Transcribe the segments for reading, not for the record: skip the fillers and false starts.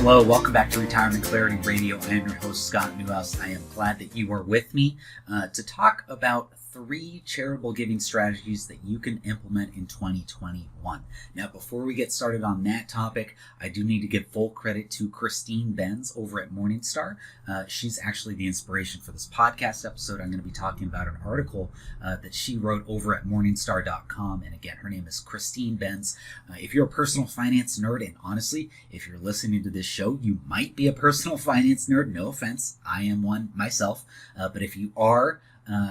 Hello, welcome back to Retirement Clarity Radio. I am your host, Scott Newhouse. I am glad that you are with me to talk about 3 charitable giving strategies that you can implement in 2021. Now, before we get started on that topic, I do need to give full credit to Christine Benz over at Morningstar. She's actually the inspiration for this podcast episode. I'm going to be talking about an article that she wrote over at Morningstar.com. And again, her name is Christine Benz. If you're a personal finance nerd, and honestly, if you're listening to this show, you might be a personal finance nerd. No offense, I am one myself. But if you are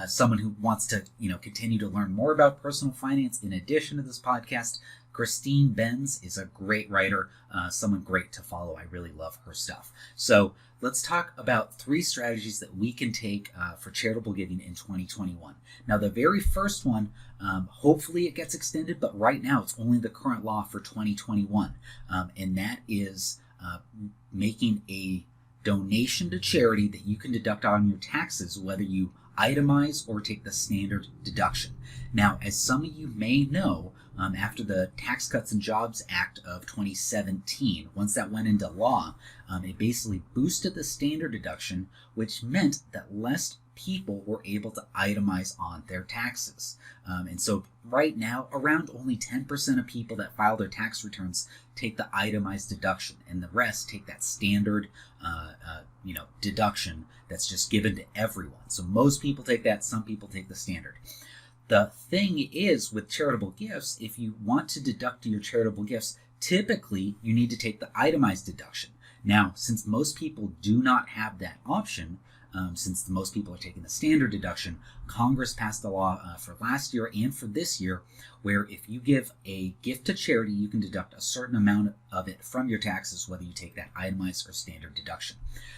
someone who wants to, continue to learn more about personal finance in addition to this podcast, Christine Benz is a great writer, someone great to follow. I really love her stuff. So let's talk about 3 strategies that we can take for charitable giving in 2021. Now, the very first one, hopefully it gets extended, but right now it's only the current law for 2021, and that is making a donation to charity that you can deduct on your taxes, whether you itemize or take the standard deduction. Now, as some of you may know, after the Tax Cuts and Jobs Act of 2017, once that went into law, it basically boosted the standard deduction, which meant that less people were able to itemize on their taxes. And so right now, around only 10% of people that file their tax returns take the itemized deduction, and the rest take that standard deduction that's just given to everyone. So most people take that, some people take the standard. The thing is, with charitable gifts, if you want to deduct your charitable gifts, typically you need to take the itemized deduction. Now, since most people do not have that option, since most people are taking the standard deduction, Congress passed a law for last year and for this year where if you give a gift to charity, you can deduct a certain amount of it from your taxes, whether you take that itemized or standard deduction.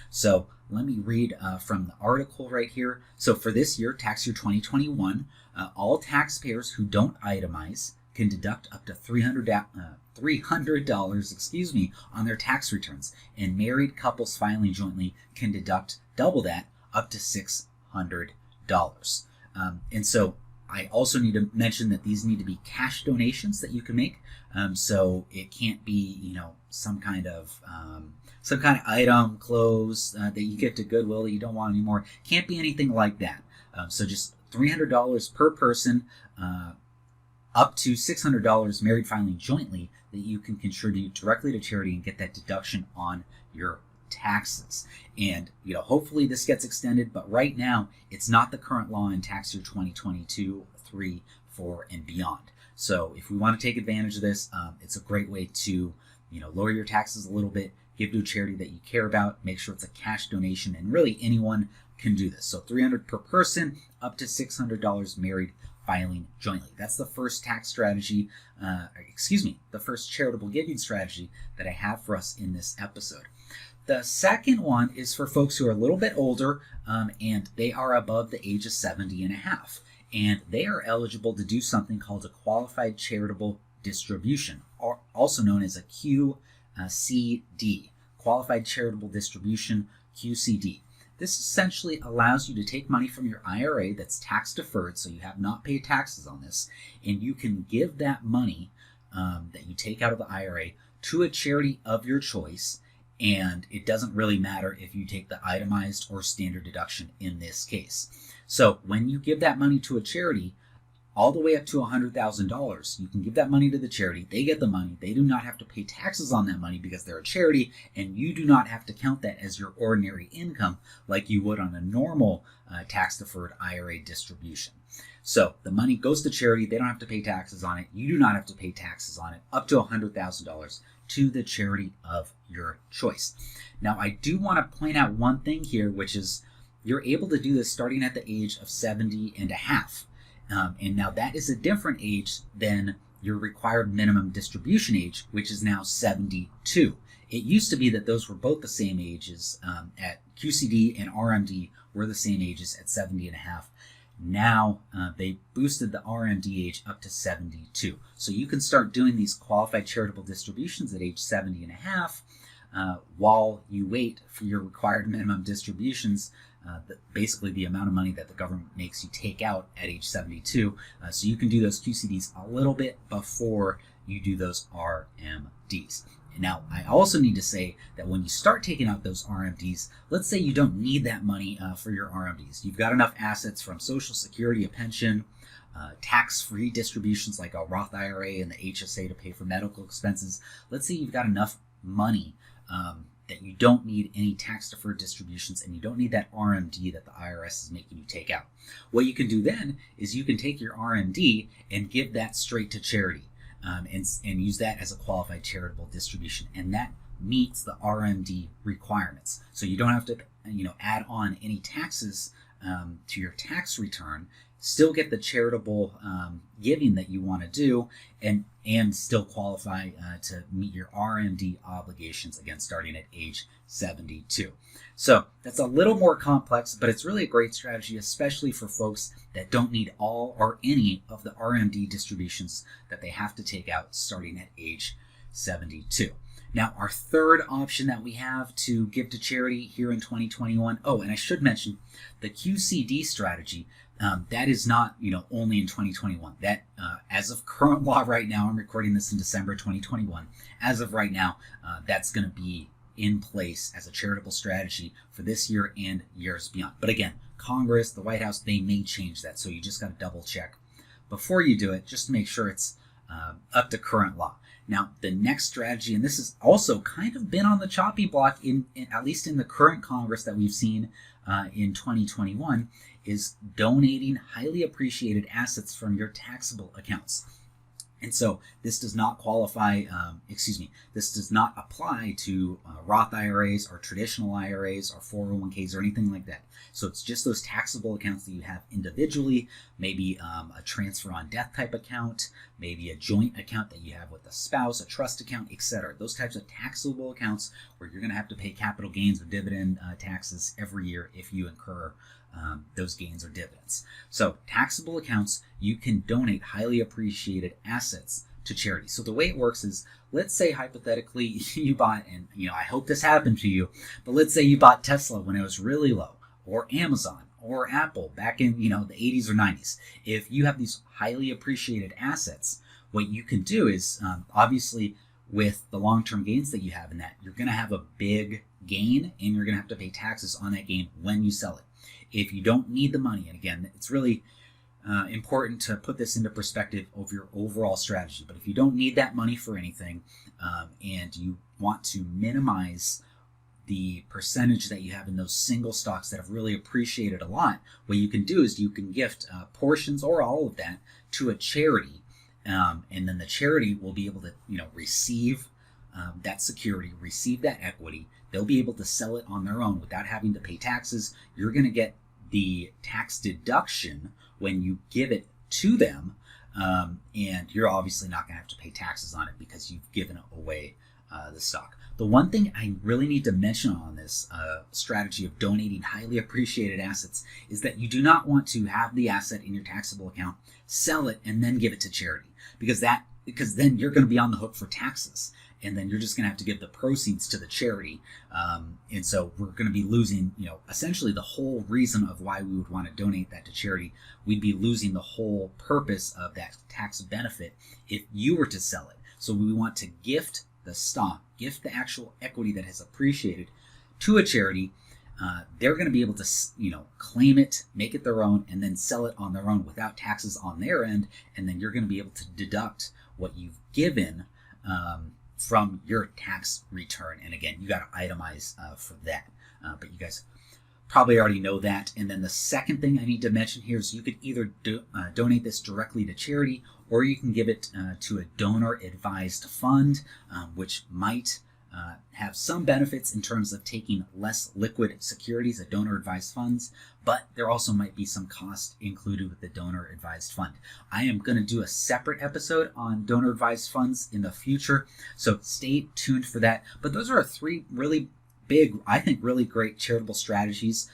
So let me read from the article right here. So for this year, tax year 2021, all taxpayers who don't itemize can deduct up to $300 on their tax returns, and married couples filing jointly can deduct double that, up to $600. And so I also need to mention that these need to be cash donations that you can make. So it can't be, some kind of item, clothes that you get to Goodwill that you don't want anymore. Can't be anything like that. So just $300 per person, up to $600 married filing jointly that you can contribute directly to charity and get that deduction on your taxes. And hopefully this gets extended, but right now it's not the current law in tax year 2022, 3, 4, and beyond. So if we want to take advantage of this, it's a great way to lower your taxes a little bit, give to a charity that you care about, make sure it's a cash donation, and really anyone can do this. So $300 per person, up to $600 married filing jointly. That's the first tax strategy, the first charitable giving strategy that I have for us in this episode. The second one is for folks who are a little bit older and they are above the age of 70 and a half. And they are eligible to do something called a qualified charitable distribution, or also known as a QCD, qualified charitable distribution, QCD. This essentially allows you to take money from your IRA that's tax deferred, so you have not paid taxes on this, and you can give that money that you take out of the IRA to a charity of your choice. And it doesn't really matter if you take the itemized or standard deduction in this case. So when you give that money to a charity, all the way up to $100,000, you can give that money to the charity. They get the money. They do not have to pay taxes on that money because they're a charity, and you do not have to count that as your ordinary income like you would on a normal tax-deferred IRA distribution. So the money goes to charity. They don't have to pay taxes on it. You do not have to pay taxes on it, up to $100,000 to the charity of your choice. Now, I do want to point out one thing here, which is you're able to do this starting at the age of 70 and a half. And now that is a different age than your required minimum distribution age, which is now 72. It used to be that those were both the same ages at QCD, and RMD were the same ages at 70 and a half. Now they boosted the RMD age up to 72. So you can start doing these qualified charitable distributions at age 70 and a half while you wait for your required minimum distributions, basically the amount of money that the government makes you take out at age 72. So you can do those QCDs a little bit before you do those RMDs. Now, I also need to say that when you start taking out those RMDs, let's say you don't need that money for your RMDs. You've got enough assets from Social Security, a pension, tax-free distributions like a Roth IRA and the HSA to pay for medical expenses. Let's say you've got enough money that you don't need any tax-deferred distributions and you don't need that RMD that the IRS is making you take out. What you can do then is you can take your RMD and give that straight to charity and use that as a qualified charitable distribution, and that meets the RMD requirements. So you don't have to add on any taxes to your tax return, still get the charitable giving that you want to do, and still qualify to meet your RMD obligations, again, starting at age 72. So that's a little more complex, but it's really a great strategy, especially for folks that don't need all or any of the RMD distributions that they have to take out starting at age 72. Now, our third option that we have to give to charity here in 2021, and I should mention the QCD strategy. That is not, only in 2021. That, as of current law right now, I'm recording this in December 2021. As of right now, that's going to be in place as a charitable strategy for this year and years beyond. But again, Congress, the White House, they may change that. So you just got to double check before you do it, just to make sure it's up to current law. Now, the next strategy, and this has also kind of been on the choppy block, in at least in the current Congress that we've seen in 2021, is donating highly appreciated assets from your taxable accounts. And so this does not qualify, this does not apply to Roth IRAs or traditional IRAs or 401ks or anything like that. So it's just those taxable accounts that you have individually, maybe a transfer on death type account, maybe a joint account that you have with a spouse, a trust account, etc. Those types of taxable accounts where you're going to have to pay capital gains or dividend taxes every year if you incur those gains or dividends. So taxable accounts, you can donate highly appreciated assets to charity. So the way it works is, let's say hypothetically you bought, and I hope this happened to you, but let's say you bought Tesla when it was really low, or Amazon or Apple back in the 80s or 90s. If you have these highly appreciated assets, what you can do is obviously with the long-term gains that you have in that, you're going to have a big gain and you're going to have to pay taxes on that gain when you sell it. If you don't need the money, and again, it's really important to put this into perspective of your overall strategy, but if you don't need that money for anything and you want to minimize the percentage that you have in those single stocks that have really appreciated a lot, what you can do is you can gift portions or all of that to a charity, and then the charity will be able to receive that security, receive that equity. They'll be able to sell it on their own without having to pay taxes. You're going to get the tax deduction when you give it to them, and you're obviously not going to have to pay taxes on it because you've given away the stock. The one thing I really need to mention on this strategy of donating highly appreciated assets is that you do not want to have the asset in your taxable account, sell it, and then give it to charity, because then you're going to be on the hook for taxes. And then you're just going to have to give the proceeds to the charity. And so we're going to be losing, essentially the whole reason of why we would want to donate that to charity. We'd be losing the whole purpose of that tax benefit if you were to sell it. So we want to gift the stock, gift the actual equity that has appreciated to a charity. They're going to be able to, claim it, make it their own, and then sell it on their own without taxes on their end. And then you're going to be able to deduct what you've given from your tax return. And again, you got to itemize for that. But you guys probably already know that. And then the second thing I need to mention here is you could either donate this directly to charity, or you can give it to a donor-advised fund, which might have some benefits in terms of taking less liquid securities at donor-advised funds, but there also might be some cost included with the donor-advised fund. I am going to do a separate episode on donor-advised funds in the future, so stay tuned for that. But those are three really big, I think really great charitable strategies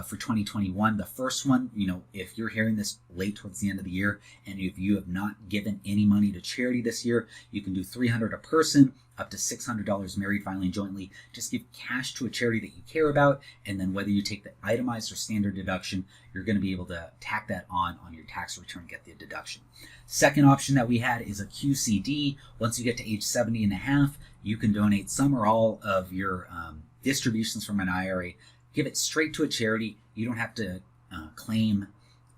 for 2021. The first one, if you're hearing this late towards the end of the year, and if you have not given any money to charity this year, you can do $300 a person, up to $600 married filing jointly. Just give cash to a charity that you care about, and then whether you take the itemized or standard deduction, you're going to be able to tack that on your tax return, get the deduction. Second option that we had is a QCD. Once you get to age 70 and a half, you can donate some or all of your distributions from an IRA, give it straight to a charity. You don't have to claim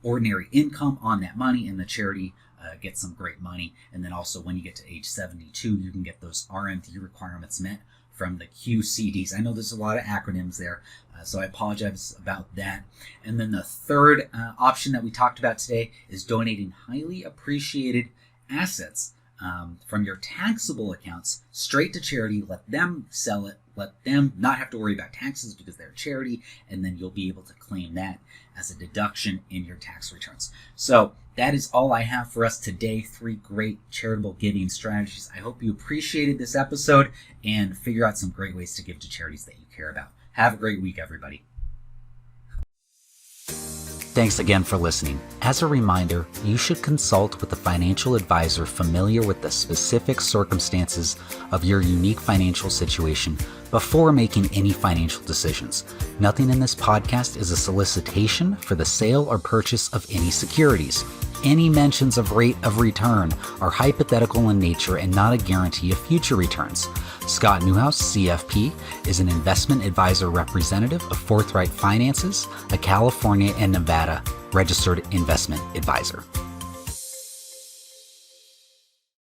ordinary income on that money, and the charity gets some great money. And then also when you get to age 72, you can get those RMD requirements met from the QCDs. I know there's a lot of acronyms there, so I apologize about that. And then the third option that we talked about today is donating highly appreciated assets from your taxable accounts straight to charity. Let them sell it. Let them not have to worry about taxes because they're a charity, and then you'll be able to claim that as a deduction in your tax returns. So that is all I have for us today. 3 great charitable giving strategies. I hope you appreciated this episode and figure out some great ways to give to charities that you care about. Have a great week, everybody. Thanks again for listening. As a reminder, you should consult with a financial advisor familiar with the specific circumstances of your unique financial situation before making any financial decisions. Nothing in this podcast is a solicitation for the sale or purchase of any securities. Any mentions of rate of return are hypothetical in nature and not a guarantee of future returns. Scott Newhouse, CFP, is an investment advisor representative of Forthright Finances, a California and Nevada registered investment advisor.